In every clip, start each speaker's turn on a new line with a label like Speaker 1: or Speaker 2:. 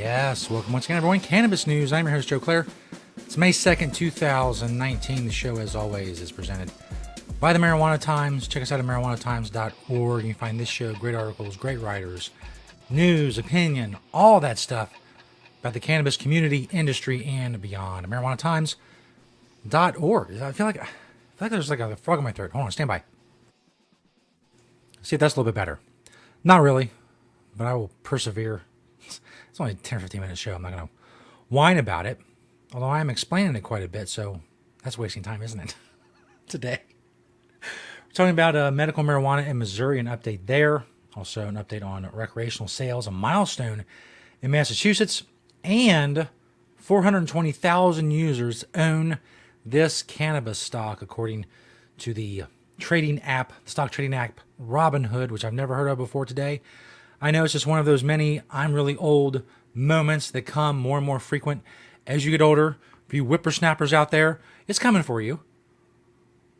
Speaker 1: Yes, welcome once again, everyone. Cannabis News. I'm your host, Joe Klare. It's May 2nd, 2019. The show, as always, is presented by the Marijuana Times. Check us out at marijuanatimes.org. You can find this show, great articles, great writers, news, opinion, all that stuff about the cannabis community, industry, and beyond. marijuanatimes.org. I feel like there's like a frog in my throat. Hold on, stand by. See if that's a little bit better. Not really, but I will persevere. It's only a 10 or 15 minute show. I'm not going to whine about it, although I am explaining it quite a bit, so that's wasting time, isn't it? Today. We're talking about medical marijuana in Missouri, an update there. Also an update on recreational sales, a milestone in Massachusetts, and 420,000 users own this cannabis stock, according to the stock trading app Robinhood, which I've never heard of before today. I know it's just one of those many I'm really old moments that come more and more frequent as you get older. For you whippersnappers out there, it's coming for you.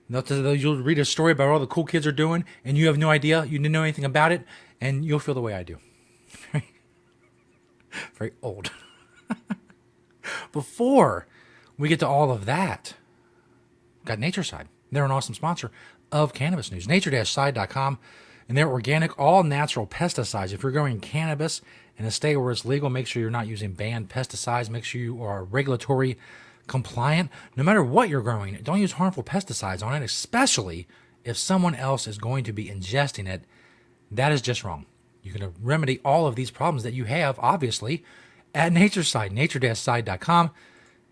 Speaker 1: You'll read a story about what all the cool kids are doing, and you have no idea, you didn't know anything about it, and you'll feel the way I do. Very old. Before we get to all of that, got Natureside. They're an awesome sponsor of Cannabis News. Naturesidecom. And they're organic, all-natural pesticides. If you're growing cannabis in a state where it's legal, make sure you're not using banned pesticides. Make sure you are regulatory compliant. No matter what you're growing, don't use harmful pesticides on it, especially if someone else is going to be ingesting it. That is just wrong. You can remedy all of these problems that you have, obviously, at Natureside, nature-side.com.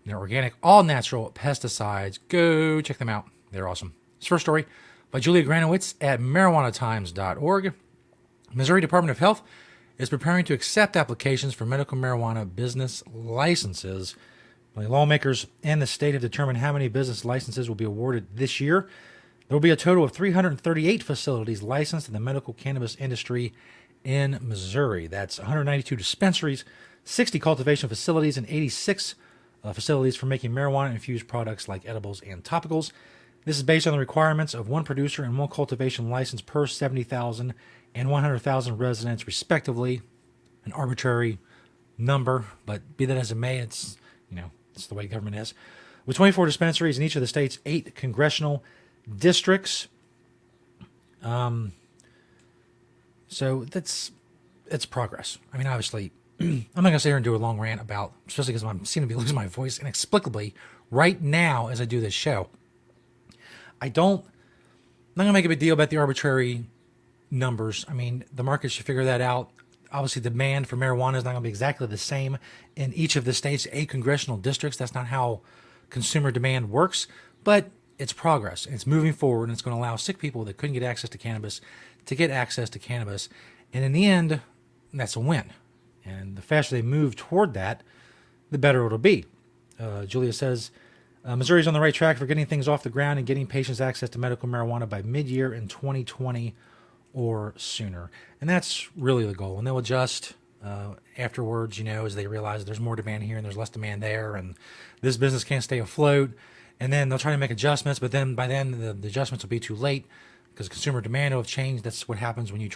Speaker 1: They're organic, all-natural pesticides. Go check them out. They're awesome. This first story by Julia Granowitz at marijuanatimes.org. Missouri Department of Health is preparing to accept applications for medical marijuana business licenses. The lawmakers in the state have determined how many business licenses will be awarded this year. There will be a total of 338 facilities licensed in the medical cannabis industry in Missouri. That's 192 dispensaries, 60 cultivation facilities, and 86 facilities for making marijuana-infused products like edibles and topicals. This is based on the requirements of one producer and one cultivation license per 70,000 and 100,000 residents, respectively. An arbitrary number, but be that as it may, it's the way government is. With 24 dispensaries in each of the state's 8 congressional districts. So it's progress. I mean, obviously, I'm not going to sit here and do a long rant about, especially because I seem to be losing my voice inexplicably right now as I do this show. I'm not going to make a big deal about the arbitrary numbers. I mean, the market should figure that out. Obviously, demand for marijuana is not going to be exactly the same in each of the state's 8 congressional districts. That's not how consumer demand works, but it's progress. It's moving forward, and it's going to allow sick people that couldn't get access to cannabis to get access to cannabis. And in the end, that's a win. And the faster they move toward that, the better it'll be. Julia says, Missouri's on the right track for getting things off the ground and getting patients access to medical marijuana by mid-year in 2020 or sooner. And that's really the goal. And they'll adjust afterwards, as they realize there's more demand here and there's less demand there, and this business can't stay afloat. And then they'll try to make adjustments, but then by then the adjustments will be too late because consumer demand will have changed. That's what happens when the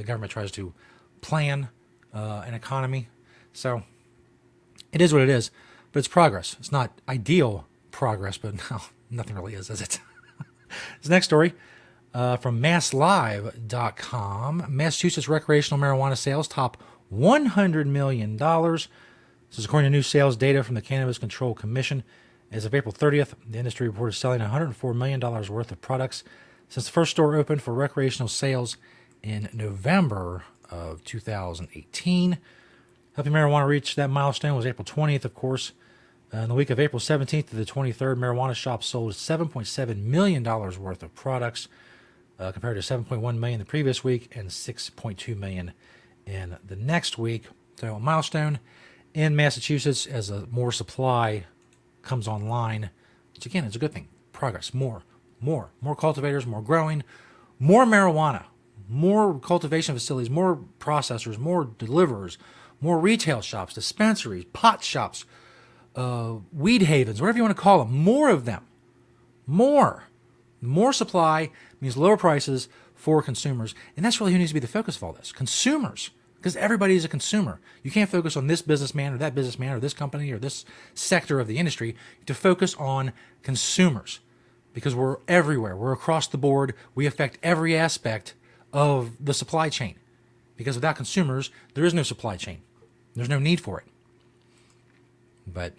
Speaker 1: government tries to plan an economy. So it is what it is. But it's progress. It's not ideal progress, but no, nothing really is it? This next story from masslive.com. Massachusetts recreational marijuana sales top $100 million. This is according to new sales data from the Cannabis Control Commission. As of April 30th, the industry reported selling $104 million worth of products since the first store opened for recreational sales in November of 2018. Helping marijuana reach that milestone was April 20th, of course. In the week of April 17th to the 23rd, marijuana shops sold $7.7 million worth of products, compared to $7.1 million the previous week and $6.2 million in the next week. So a milestone in Massachusetts as more supply comes online, which again is a good thing. Progress, more cultivators, more growing, more marijuana, more cultivation facilities, more processors, more deliverers, more retail shops, dispensaries, pot shops, weed havens, whatever you want to call them, more of them. More supply means lower prices for consumers. And that's really who needs to be the focus of all this. Consumers. because everybody is a consumer. You can't focus on this businessman or that businessman or this company or this sector of the industry. You have to focus on consumers because we're everywhere. We're across the board. We affect every aspect of the supply chain because without consumers, there is no supply chain. There's no need for it. But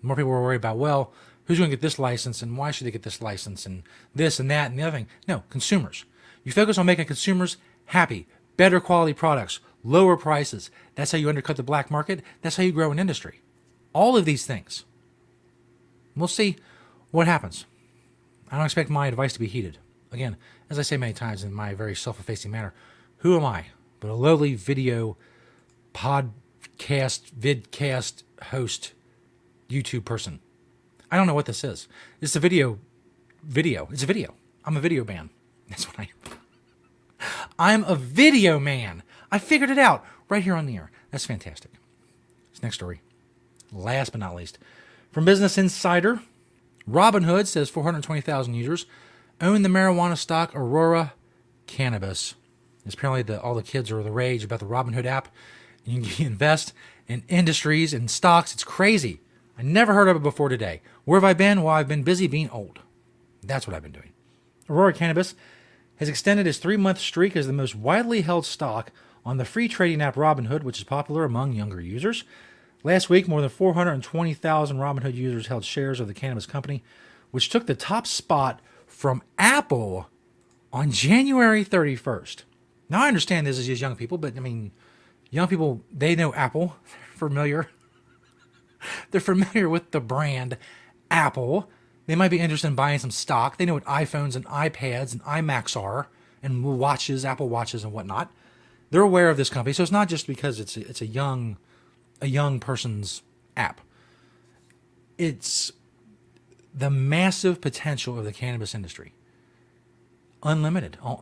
Speaker 1: more people are worried about, well, who's going to get this license and why should they get this license and this and that and the other thing. No, consumers. You focus on making consumers happy, better quality products, lower prices. That's how you undercut the black market. That's how you grow an industry. All of these things. We'll see what happens. I don't expect my advice to be heeded. Again, as I say many times in my very self-effacing manner, who am I but a lowly video podcast, vidcast host, YouTube person? I don't know what this is. It's a video. It's a video. I'm a video man. That's what I am. I'm a video man. I figured it out right here on the air. That's fantastic. This next story. Last but not least. From Business Insider, Robinhood says 420,000 users own the marijuana stock Aurora Cannabis. It's apparently all the kids are the rage about the Robinhood app. You can invest in industries and stocks. It's crazy. I never heard of it before today. Where have I been? Well, I've been busy being old. That's what I've been doing. Aurora Cannabis has extended its 3-month streak as the most widely held stock on the free trading app Robinhood, which is popular among younger users. Last week, more than 420,000 Robinhood users held shares of the cannabis company, which took the top spot from Apple on January 31st. Now, I understand this is just young people, but I mean, young people, they know Apple. They're familiar. They're familiar with the brand Apple. They might be interested in buying some stock. They know what iPhones and iPads and iMacs are, and watches, Apple Watches and whatnot. They're aware of this company, so it's not just because it's a young person's app. It's the massive potential of the cannabis industry. Unlimited. I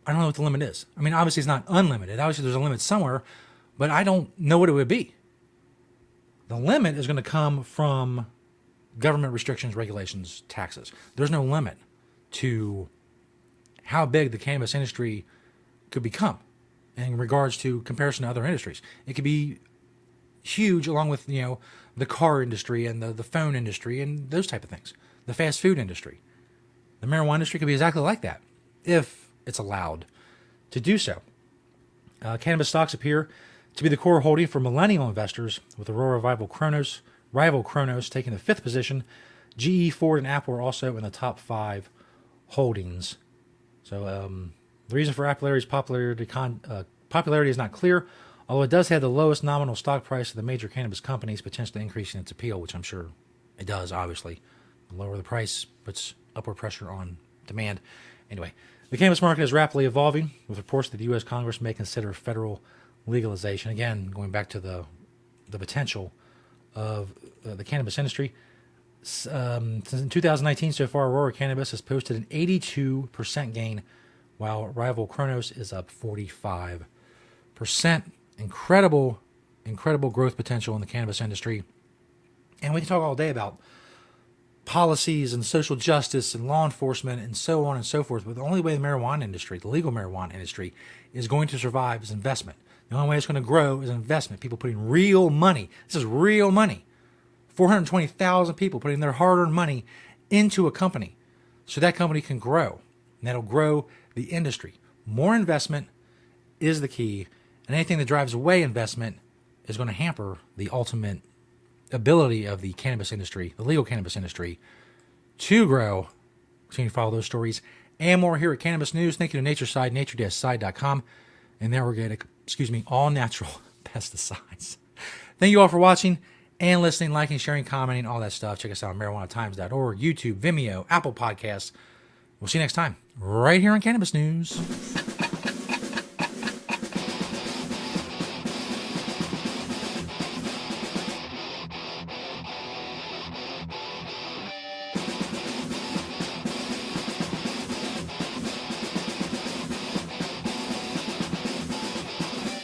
Speaker 1: don't know what the limit is. I mean, obviously it's not unlimited. Obviously there's a limit somewhere, but I don't know what it would be. The limit is going to come from government restrictions, regulations, taxes. There's no limit to how big the cannabis industry could become in regards to comparison to other industries. It could be huge along with, the car industry and the phone industry and those type of things. The fast food industry. The marijuana industry could be exactly like that if it's allowed to do so. Cannabis stocks appear to be the core holding for millennial investors, with Aurora rival Kronos taking the 5th position. GE, Ford, and Apple are also in the top 5 holdings. So the reason for Appolarity's popularity is not clear, although it does have the lowest nominal stock price of the major cannabis companies, potentially increasing its appeal, which I'm sure it does, obviously. The lower the price puts upward pressure on demand. Anyway, the cannabis market is rapidly evolving, with reports that the U.S. Congress may consider federal legalization. Again, going back to the potential of the cannabis industry. Since 2019 so far, Aurora Cannabis has posted an 82% gain, while rival Kronos is up 45%. Incredible growth potential in the cannabis industry. And we can talk all day about policies and social justice and law enforcement and so on and so forth. But the only way the marijuana industry, the legal marijuana industry, is going to survive is investment. The only way it's going to grow is investment. People putting real money. This is real money. 420,000 people putting their hard-earned money into a company so that company can grow. And that'll grow the industry. More investment is the key. And anything that drives away investment is going to hamper the ultimate ability of the cannabis industry, the legal cannabis industry, to grow. Continue to follow those stories and more here at Cannabis News. Thank you to Natureside, Naturesidecom, and their organic, all natural pesticides. Thank you all for watching and listening, liking, sharing, commenting, all that stuff. Check us out on marijuanatimes.org, YouTube, Vimeo, Apple Podcasts. We'll see you next time, right here on Cannabis News.